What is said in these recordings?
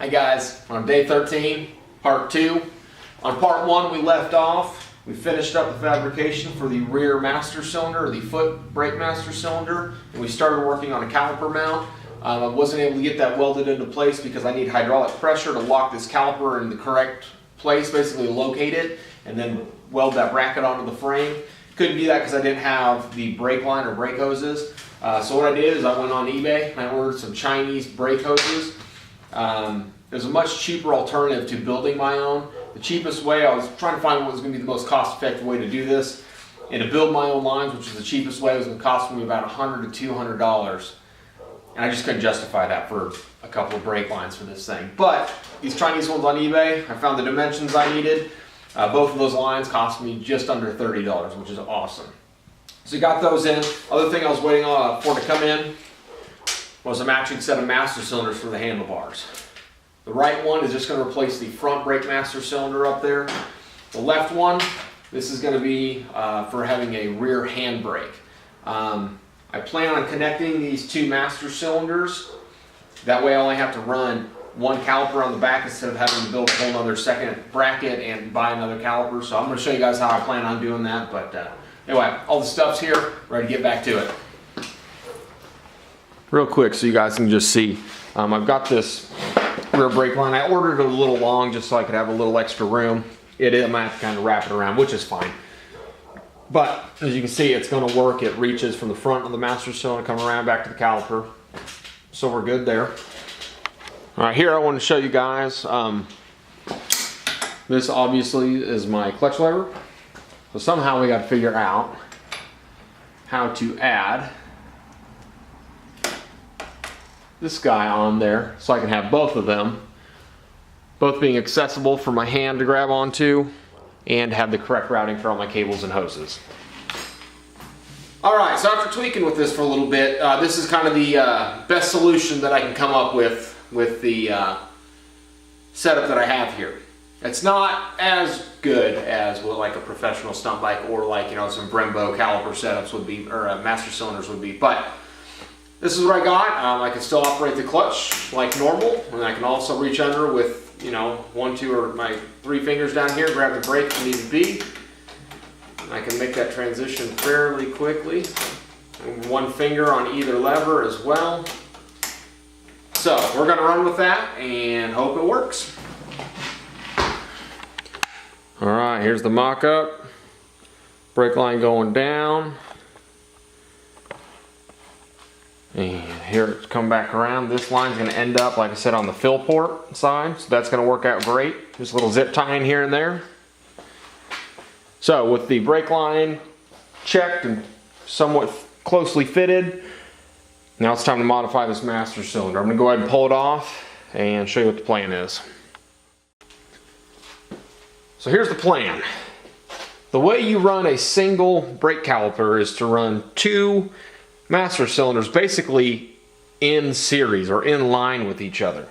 Hi guys, on day 13, part 2. On part 1 we left off. We finished up the fabrication for the rear master cylinder, or the foot brake master cylinder, and we started working on a caliper mount. I wasn't able to get that welded into place because I need hydraulic pressure to lock this caliper in the correct place, basically locate it, and then weld that bracket onto the frame. Couldn't do that because I didn't have the brake line or brake hoses. So what I did is I went on eBay and I ordered some Chinese brake hoses. There's a much cheaper alternative to building my own. The cheapest way, I was trying to find what was going to be the most cost-effective way to do this. And to build my own lines, which is the cheapest way, was going to cost me about $100 to $200. And I just couldn't justify that for a couple of brake lines for this thing. But these Chinese ones on eBay, I found the dimensions I needed. Both of those lines cost me just under $30, which is awesome. So you got those in. Other thing I was waiting for to come in was a matching set of master cylinders for the handlebars. The right one is just going to replace the front brake master cylinder up there. The left one, this is going to be for having a rear handbrake. I plan on connecting these two master cylinders. That way I only have to run one caliper on the back instead of having to build a whole other second bracket and buy another caliper. So I'm going to show you guys how I plan on doing that. But anyway, all the stuff's here, ready to get back to it. Real quick so you guys can just see. I've got this rear brake line. I ordered it a little long just so I could have a little extra room. I might have to kind of wrap it around, which is fine. But as you can see, it's going to work. It reaches from the front of the master cylinder, come around back to the caliper. So we're good there. All right, here I want to show you guys. This obviously is my clutch lever. So somehow we got to figure out how to add this guy on there so I can have both of them, both being accessible for my hand to grab onto and have the correct routing for all my cables and hoses. Alright, so after tweaking with this for a little bit, this is kind of the best solution that I can come up with the setup that I have here. It's not as good as what like a professional stunt bike or like, you know, some Brembo caliper setups would be, or master cylinders would be, but this is what I got. I can still operate the clutch like normal, and I can also reach under with, you know, 1, 2, or my 3 fingers down here, grab the brake if need be. And I can make that transition fairly quickly. And 1 finger on either lever as well. So we're gonna run with that and hope it works. All right, here's the mock-up. Brake line going down. And here it's come back around. This line's going to end up, like I said, on the fill port side. So that's going to work out great. Just a little zip tying here and there. So with the brake line checked and somewhat closely fitted, now it's time to modify this master cylinder. I'm going to go ahead and pull it off and show you what the plan is. So here's the plan. The way you run a single brake caliper is to run 2 master cylinders basically in series or in line with each other.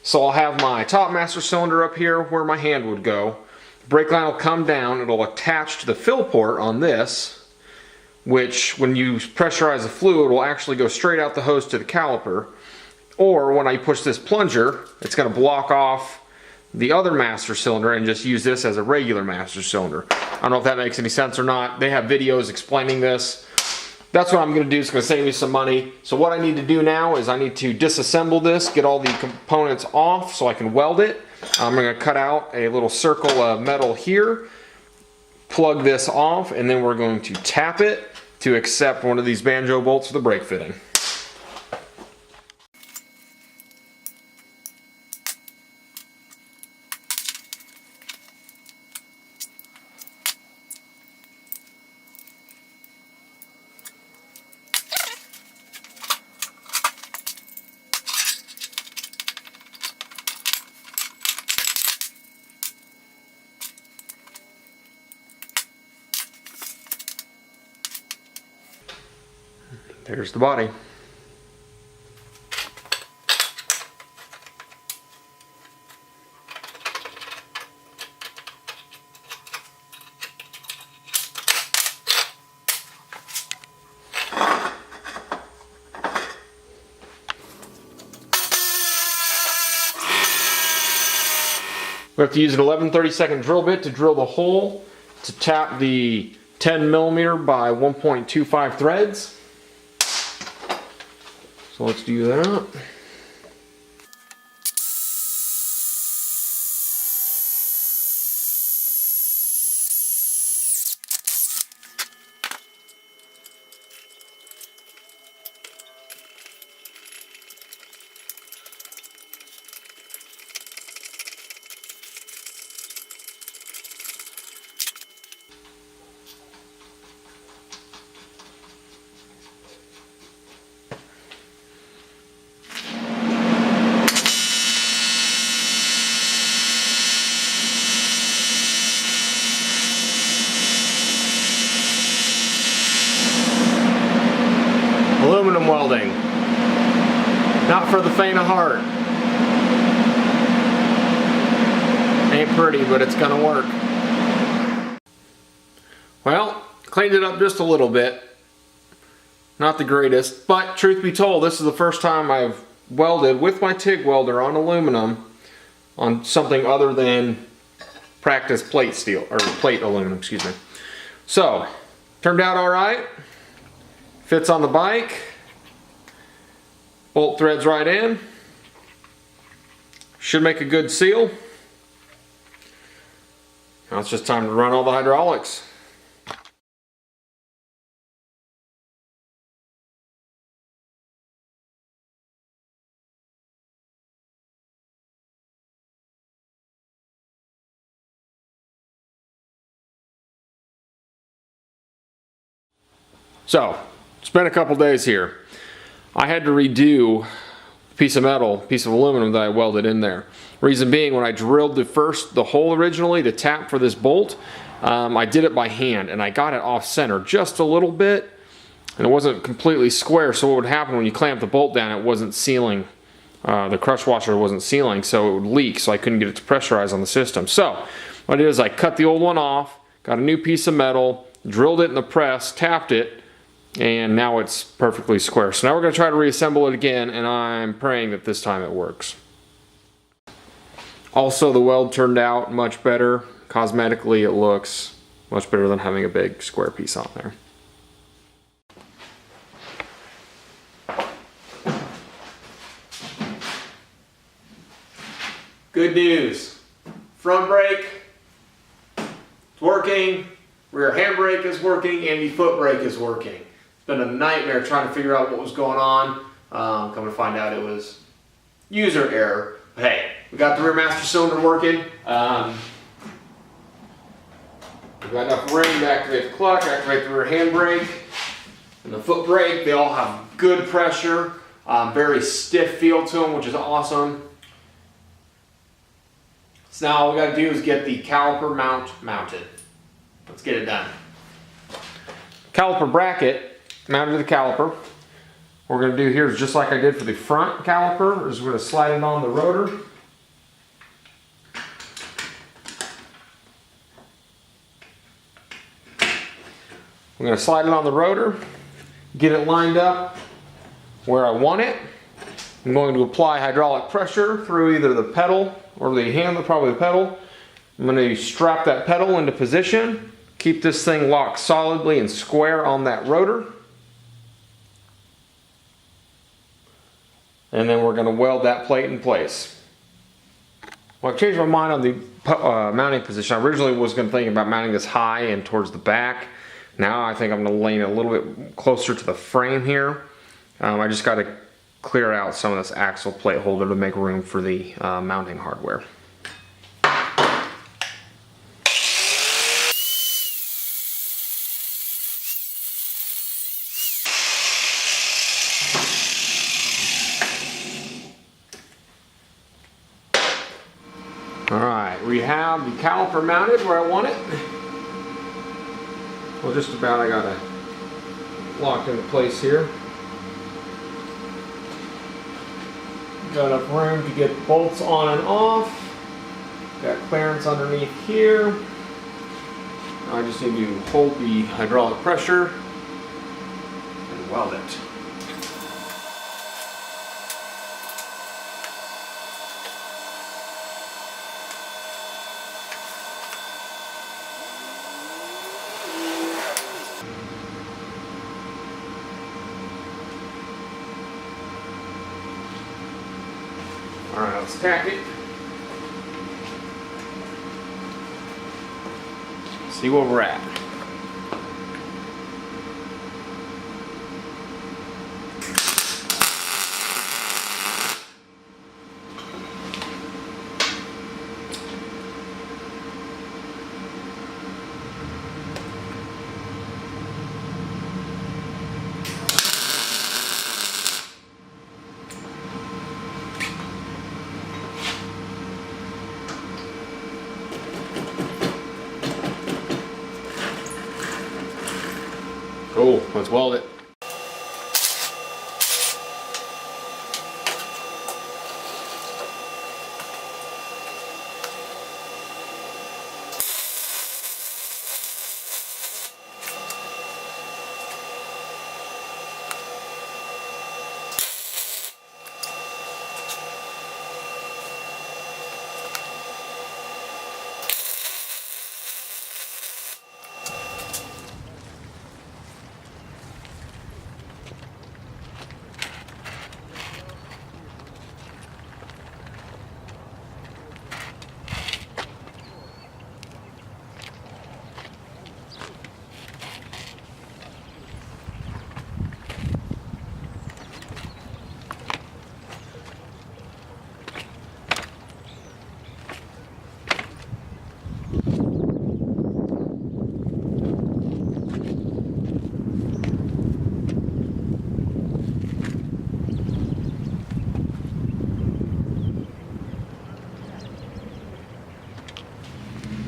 So I'll have my top master cylinder up here where my hand would go. The brake line will come down, it'll attach to the fill port on this, which when you pressurize the fluid will actually go straight out the hose to the caliper. Or when I push this plunger, it's going to block off the other master cylinder and just use this as a regular master cylinder. I don't know if that makes any sense or not. They have videos explaining this. That's what I'm going to do. It's going to save me some money. So what I need to do now is I need to disassemble this, get all the components off so I can weld it. I'm going to cut out a little circle of metal here, plug this off, and then we're going to tap it to accept one of these banjo bolts for the brake fitting. There's the body. We have to use an 11/32 drill bit to drill the hole to tap the 10mm by 1.25 threads. So let's do that. Aluminum welding. Not for the faint of heart. Ain't pretty, but it's gonna work. Well, cleaned it up just a little bit. Not the greatest, but truth be told, this is the first time I've welded with my TIG welder on aluminum on something other than practice plate steel, or plate aluminum, excuse me. So, turned out all right. Fits on the bike. Bolt threads right in. Should make a good seal. Now it's just time to run all the hydraulics. So, it's been a couple days here. I had to redo a piece of metal, piece of aluminum that I welded in there. Reason being, when I drilled the hole originally, the tap for this bolt, I did it by hand and I got it off center just a little bit, and it wasn't completely square. So what would happen when you clamp the bolt down, it wasn't sealing. The crush washer wasn't sealing, so it would leak, so I couldn't get it to pressurize on the system. So what I did is I cut the old one off, got a new piece of metal, drilled it in the press, tapped it, and now it's perfectly square. So now we're going to try to reassemble it again, and I'm praying that this time it works. Also, the weld turned out much better. Cosmetically, it looks much better than having a big square piece on there. Good news. Front brake, it's working. Rear handbrake is working, and the foot brake is working. It's been a nightmare trying to figure out what was going on. Come to find out it was user error. But hey, we got the rear master cylinder working. We've got enough room to activate the clutch, activate the rear handbrake, and the foot brake. They all have good pressure, very stiff feel to them, which is awesome. So now all we got to do is get the caliper mount mounted. Let's get it done. Caliper bracket mounted to the caliper. What we're going to do here is just like I did for the front caliper, is we're going to slide it on the rotor. I'm going to slide it on the rotor, get it lined up where I want it. I'm going to apply hydraulic pressure through either the pedal or the handle, probably the pedal. I'm going to strap that pedal into position, keep this thing locked solidly and square on that rotor. And then we're going to weld that plate in place. Well, I've changed my mind on the mounting position. I originally was going to think about mounting this high and towards the back. Now I think I'm going to lean a little bit closer to the frame here. I just got to clear out some of this axle plate holder to make room for the mounting hardware. Alright, we have the caliper mounted where I want it. Well, just about. I got it locked into place here. Got enough room to get bolts on and off. Got clearance underneath here. Now I just need to hold the hydraulic pressure and weld it. All right, let's tack it. See where we're at. Cool, let's weld it.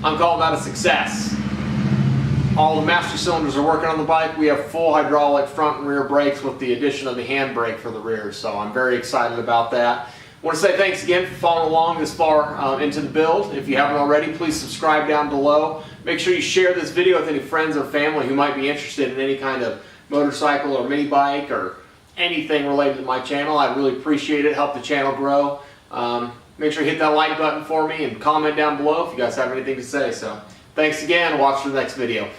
I'm calling that a success. All the master cylinders are working on the bike. We have full hydraulic front and rear brakes with the addition of the handbrake for the rear, so I'm very excited about that. I want to say thanks again for following along this far into the build. If you haven't already, please subscribe down below. Make sure you share this video with any friends or family who might be interested in any kind of motorcycle or mini bike or anything related to my channel. I really appreciate it. Help the channel grow. Make sure you hit that like button for me and comment down below if you guys have anything to say. So thanks again. Watch for the next video.